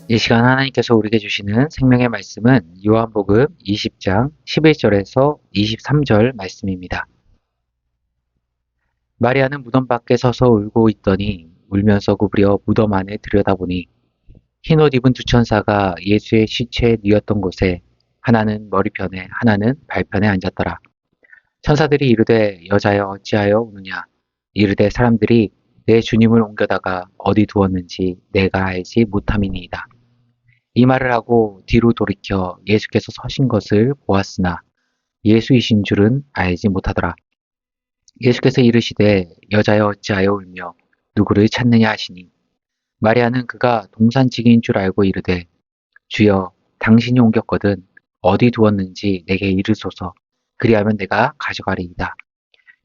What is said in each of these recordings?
이 시간 하나님께서 우리에게 주시는 생명의 말씀은 요한복음 20장 11절에서 23절 말씀입니다. 마리아는 무덤 밖에 서서 울고 있더니 울면서 구부려 무덤 안에 들여다보니 흰옷 입은 두 천사가 예수의 시체에 뉘었던 곳에 하나는 머리편에 하나는 발편에 앉았더라. 천사들이 이르되 여자여 어찌하여 우느냐 이르되 사람들이 내 주님을 옮겨다가 어디 두었는지 내가 알지 못함이니이다. 이 말을 하고 뒤로 돌이켜 예수께서 서신 것을 보았으나 예수이신 줄은 알지 못하더라. 예수께서 이르시되 여자여 어찌하여 울며 누구를 찾느냐 하시니 마리아는 그가 동산지기인 줄 알고 이르되 주여 당신이 옮겼거든 어디 두었는지 내게 이르소서 그리하면 내가 가져가리이다.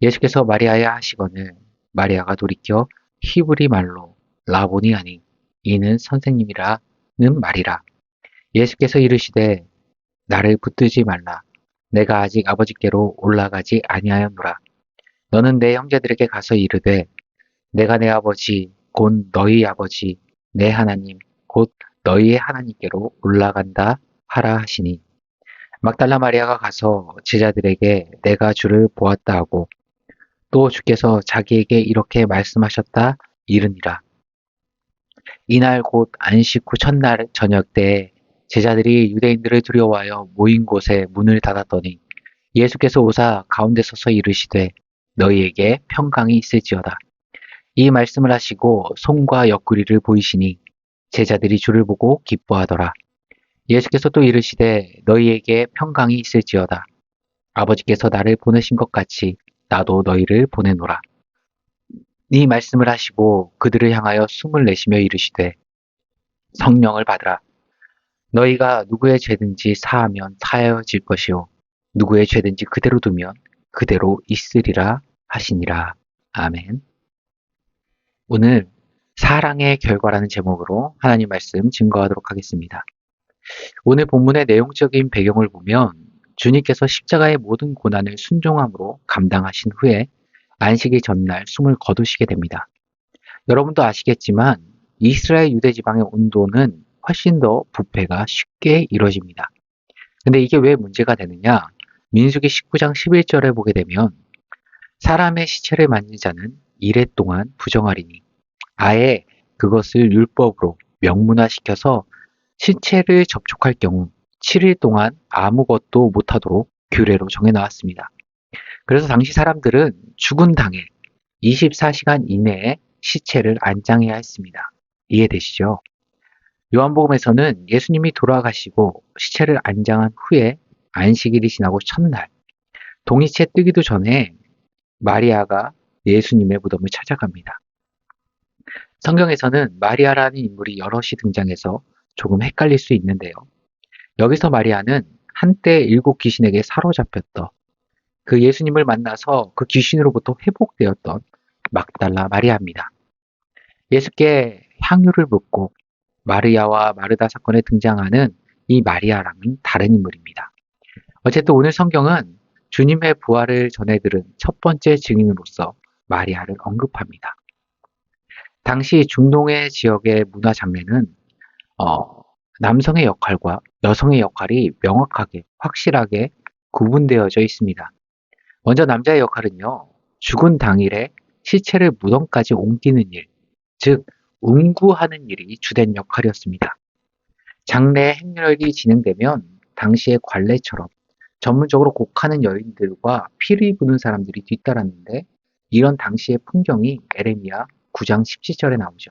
예수께서 마리아야 하시거늘 마리아가 돌이켜 히브리 말로 라보니 하니 이는 선생님이라는 말이라. 예수께서 이르시되 나를 붙들지 말라. 내가 아직 아버지께로 올라가지 아니하였노라. 너는 내 형제들에게 가서 이르되 내가 내 아버지 곧 너희 아버지 내 하나님 곧 너희의 하나님께로 올라간다 하라 하시니 막달라 마리아가 가서 제자들에게 내가 주를 보았다 하고 또 주께서 자기에게 이렇게 말씀하셨다 이르니라. 이날 곧 안식 후 첫날 저녁 때에 제자들이 유대인들을 두려워하여 모인 곳에 문을 닫았더니 예수께서 오사 가운데 서서 이르시되 너희에게 평강이 있을지어다. 이 말씀을 하시고 손과 옆구리를 보이시니 제자들이 주를 보고 기뻐하더라. 예수께서 또 이르시되 너희에게 평강이 있을지어다. 아버지께서 나를 보내신 것 같이 나도 너희를 보내노라. 이 말씀을 하시고 그들을 향하여 숨을 내쉬며 이르시되 성령을 받으라. 너희가 누구의 죄든지 사하면 사하여질 것이요 누구의 죄든지 그대로 두면 그대로 있으리라 하시니라. 아멘. 오늘 사랑의 결과라는 제목으로 하나님 말씀 증거하도록 하겠습니다. 오늘 본문의 내용적인 배경을 보면 주님께서 십자가의 모든 고난을 순종함으로 감당하신 후에 안식일 전날 숨을 거두시게 됩니다. 여러분도 아시겠지만 이스라엘 유대 지방의 온도는 훨씬 더 부패가 쉽게 이루어집니다. 근데 이게 왜 문제가 되느냐? 민수기 19장 11절에 보게 되면 사람의 시체를 만진 자는 이래 동안 부정하리니 아예 그것을 율법으로 명문화시켜서 시체를 접촉할 경우 7일 동안 아무것도 못하도록 규례로 정해놓았습니다. 그래서 당시 사람들은 죽은 당일 24시간 이내에 시체를 안장해야 했습니다. 이해되시죠? 요한복음에서는 예수님이 돌아가시고 시체를 안장한 후에 안식일이 지나고 첫날 동이채 뜨기도 전에 마리아가 예수님의 무덤을 찾아갑니다. 성경에서는 마리아라는 인물이 여럿이 등장해서 조금 헷갈릴 수 있는데요. 여기서 마리아는 한때 7귀신에게 사로잡혔던 그 예수님을 만나서 그 귀신으로부터 회복되었던 막달라 마리아입니다. 예수께 향유를 붓고 마르야와 마르다 사건에 등장하는 이 마리아랑은 다른 인물입니다. 어쨌든 오늘 성경은 주님의 부활을 전해 들은 첫 번째 증인으로서 마리아를 언급합니다. 당시 중동의 지역의 문화 장르는 남성의 역할과 여성의 역할이 명확하게 확실하게 구분되어져 있습니다. 먼저 남자의 역할은요. 죽은 당일에 시체를 무덤까지 옮기는 일, 즉 운구하는 일이 주된 역할이었습니다. 장례 행렬이 진행되면 당시의 관례처럼 전문적으로 곡하는 여인들과 피를 부는 사람들이 뒤따랐는데 이런 당시의 풍경이 에레미야 9장 17절에 나오죠.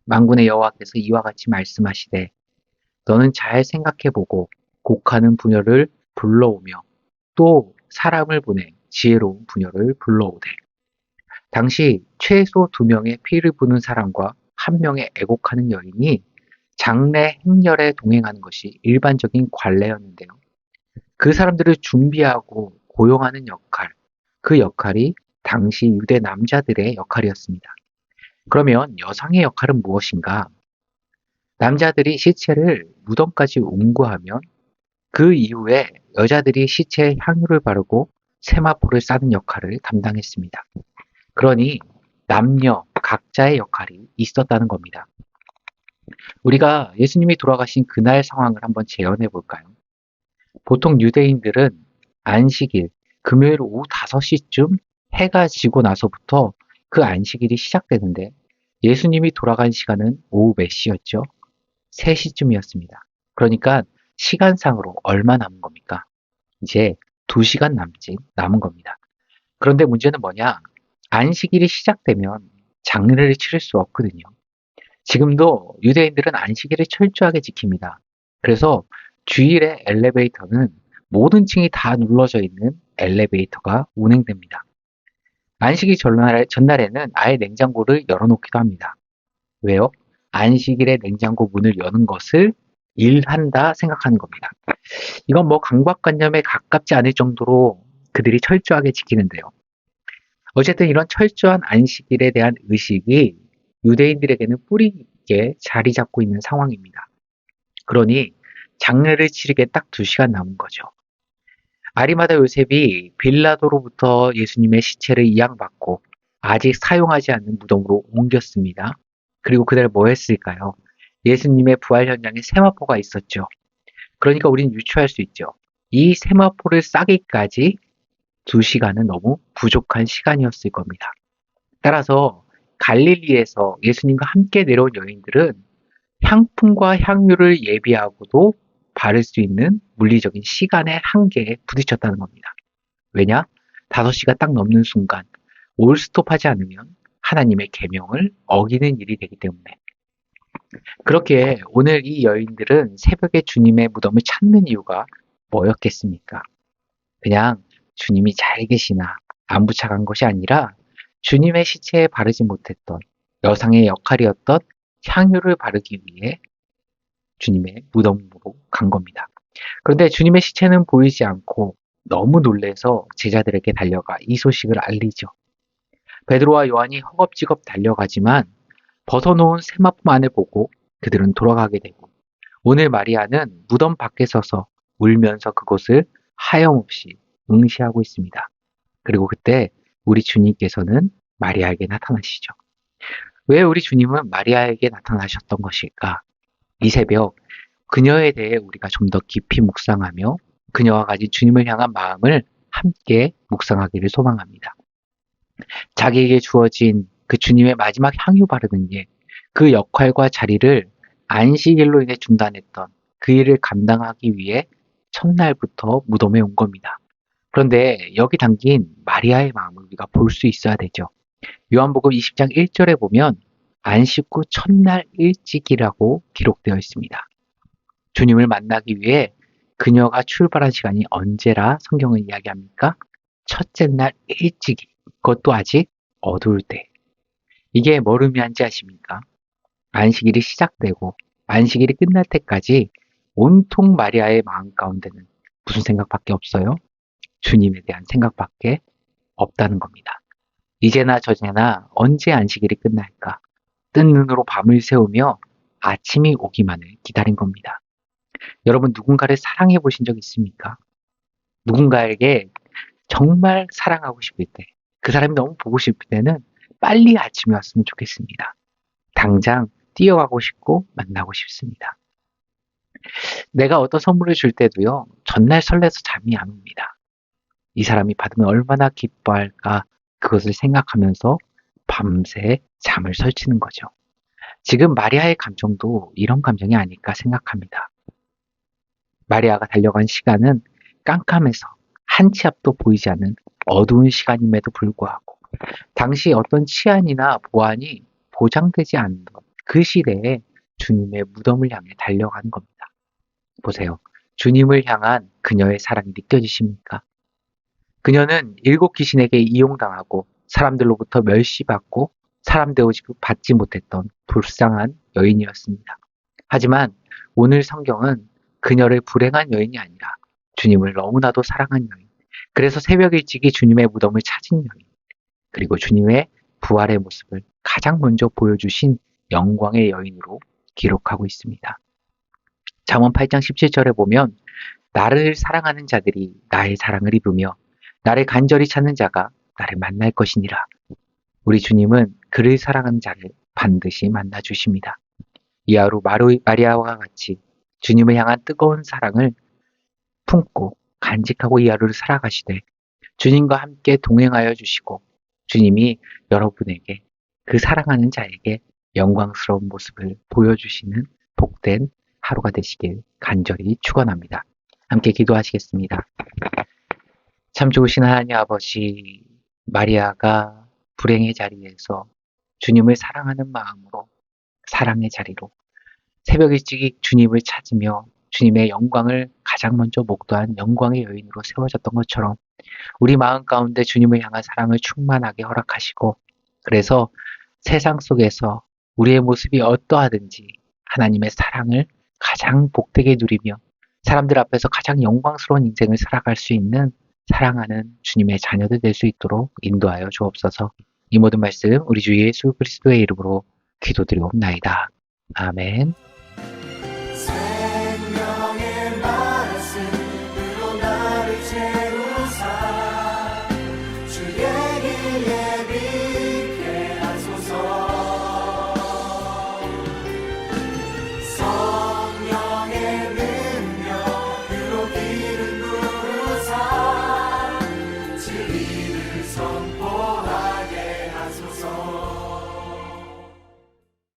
만군의 여호와께서 이와 같이 말씀하시되 너는 잘 생각해보고 곡하는 부녀를 불러오며 또 사람을 보내 지혜로운 부녀를 불러오되 당시 최소 2명의 피를 부는 사람과 1명의 애곡하는 여인이 장례 행렬에 동행하는 것이 일반적인 관례였는데요. 그 사람들을 준비하고 고용하는 역할, 그 역할이 당시 유대 남자들의 역할이었습니다. 그러면 여성의 역할은 무엇인가? 남자들이 시체를 무덤까지 운구하면 그 이후에 여자들이 시체에 향유를 바르고 세마포를 싸는 역할을 담당했습니다. 그러니 남녀 각자의 역할이 있었다는 겁니다. 우리가 예수님이 돌아가신 그날 상황을 한번 재현해 볼까요? 보통 유대인들은 안식일, 금요일 오후 5시쯤 해가 지고 나서부터 그 안식일이 시작되는데 예수님이 돌아간 시간은 오후 몇 시였죠? 3시쯤이었습니다. 그러니까 시간상으로 얼마 남은 겁니까? 이제 2시간 남은 겁니다. 그런데 문제는 뭐냐? 안식일이 시작되면 장례를 치를 수 없거든요. 지금도 유대인들은 안식일을 철저하게 지킵니다. 그래서 주일에 엘리베이터는 모든 층이 다 눌러져 있는 엘리베이터가 운행됩니다. 안식일 전날에는 아예 냉장고를 열어놓기도 합니다. 왜요? 안식일에 냉장고 문을 여는 것을 일한다 생각하는 겁니다. 이건 뭐 강박관념에 가깝지 않을 정도로 그들이 철저하게 지키는데요. 어쨌든 이런 철저한 안식일에 대한 의식이 유대인들에게는 뿌리 있게 자리 잡고 있는 상황입니다. 그러니 장례를 치르기에 딱 2시간 남은 거죠. 아리마다 요셉이 빌라도로부터 예수님의 시체를 이양받고 아직 사용하지 않는 무덤으로 옮겼습니다. 그리고 그날 뭐 했을까요? 예수님의 부활 현장에 세마포가 있었죠. 그러니까 우리는 유추할 수 있죠. 이 세마포를 싸기까지 2시간은 너무 부족한 시간이었을 겁니다. 따라서 갈릴리에서 예수님과 함께 내려온 여인들은 향품과 향유를 예비하고도 바를 수 있는 물리적인 시간의 한계에 부딪혔다는 겁니다. 왜냐? 5시가 딱 넘는 순간 올스톱하지 않으면 하나님의 계명을 어기는 일이 되기 때문에 그렇게 오늘 이 여인들은 새벽에 주님의 무덤을 찾는 이유가 뭐였겠습니까? 그냥 주님이 잘 계시나 안부차간 것이 아니라 주님의 시체에 바르지 못했던 여상의 역할이었던 향유를 바르기 위해 주님의 무덤으로 간 겁니다. 그런데 주님의 시체는 보이지 않고 너무 놀래서 제자들에게 달려가 이 소식을 알리죠. 베드로와 요한이 허겁지겁 달려가지만 벗어놓은 세마포만을 보고 그들은 돌아가게 되고 오늘 마리아는 무덤 밖에 서서 울면서 그곳을 하염없이 응시하고 있습니다. 그리고 그때 우리 주님께서는 마리아에게 나타나시죠. 왜 우리 주님은 마리아에게 나타나셨던 것일까? 이 새벽 그녀에 대해 우리가 좀 더 깊이 묵상하며 그녀와 가진 주님을 향한 마음을 함께 묵상하기를 소망합니다. 자기에게 주어진 그 주님의 마지막 향유 바르는 일, 그 역할과 자리를 안식일로 인해 중단했던 그 일을 감당하기 위해 첫날부터 무덤에 온 겁니다. 그런데 여기 담긴 마리아의 마음을 우리가 볼 수 있어야 되죠. 요한복음 20장 1절에 보면 안식 후 첫날 일찍이라고 기록되어 있습니다. 주님을 만나기 위해 그녀가 출발한 시간이 언제라 성경은 이야기합니까? 첫째 날 일찍이, 그것도 아직 어두울 때. 이게 뭘 의미한지 아십니까? 안식일이 시작되고 안식일이 끝날 때까지 온통 마리아의 마음 가운데는 무슨 생각밖에 없어요? 주님에 대한 생각밖에 없다는 겁니다. 이제나 저제나 언제 안식일이 끝날까? 뜬 눈으로 밤을 새우며 아침이 오기만을 기다린 겁니다. 여러분 누군가를 사랑해 보신 적 있습니까? 누군가에게 정말 사랑하고 싶을 때, 그 사람이 너무 보고 싶을 때는 빨리 아침이 왔으면 좋겠습니다. 당장 뛰어가고 싶고 만나고 싶습니다. 내가 어떤 선물을 줄 때도요, 전날 설레서 잠이 안 옵니다. 이 사람이 받으면 얼마나 기뻐할까 그것을 생각하면서 밤새 잠을 설치는 거죠. 지금 마리아의 감정도 이런 감정이 아닐까 생각합니다. 마리아가 달려간 시간은 깜깜해서 한 치 앞도 보이지 않는 어두운 시간임에도 불구하고 당시 어떤 치안이나 보안이 보장되지 않던 그 시대에 주님의 무덤을 향해 달려간 겁니다. 보세요. 주님을 향한 그녀의 사랑이 느껴지십니까? 그녀는 7귀신에게 이용당하고 사람들로부터 멸시받고 사람 대우받지 못했던 불쌍한 여인이었습니다. 하지만 오늘 성경은 그녀를 불행한 여인이 아니라 주님을 너무나도 사랑한 여인, 그래서 새벽 일찍이 주님의 무덤을 찾은 여인, 그리고 주님의 부활의 모습을 가장 먼저 보여주신 영광의 여인으로 기록하고 있습니다. 잠언 8장 17절에 보면 나를 사랑하는 자들이 나의 사랑을 입으며 나를 간절히 찾는 자가 나를 만날 것이니라. 우리 주님은 그를 사랑하는 자를 반드시 만나 주십니다. 이 하루 마리아와 같이 주님을 향한 뜨거운 사랑을 품고 간직하고 이 하루를 살아가시되 주님과 함께 동행하여 주시고 주님이 여러분에게 그 사랑하는 자에게 영광스러운 모습을 보여주시는 복된 하루가 되시길 간절히 축원합니다. 함께 기도하시겠습니다. 참 좋으신 하나님 아버지, 마리아가 불행의 자리에서 주님을 사랑하는 마음으로 사랑의 자리로 새벽 일찍 주님을 찾으며 주님의 영광을 가장 먼저 목도한 영광의 여인으로 세워졌던 것처럼 우리 마음 가운데 주님을 향한 사랑을 충만하게 허락하시고 그래서 세상 속에서 우리의 모습이 어떠하든지 하나님의 사랑을 가장 복되게 누리며 사람들 앞에서 가장 영광스러운 인생을 살아갈 수 있는 사랑하는 주님의 자녀들 될 수 있도록 인도하여 주옵소서. 이 모든 말씀 우리 주 예수 그리스도의 이름으로 기도드리옵나이다. 아멘. 생명의 말씀으로 나를 채우사 주의 길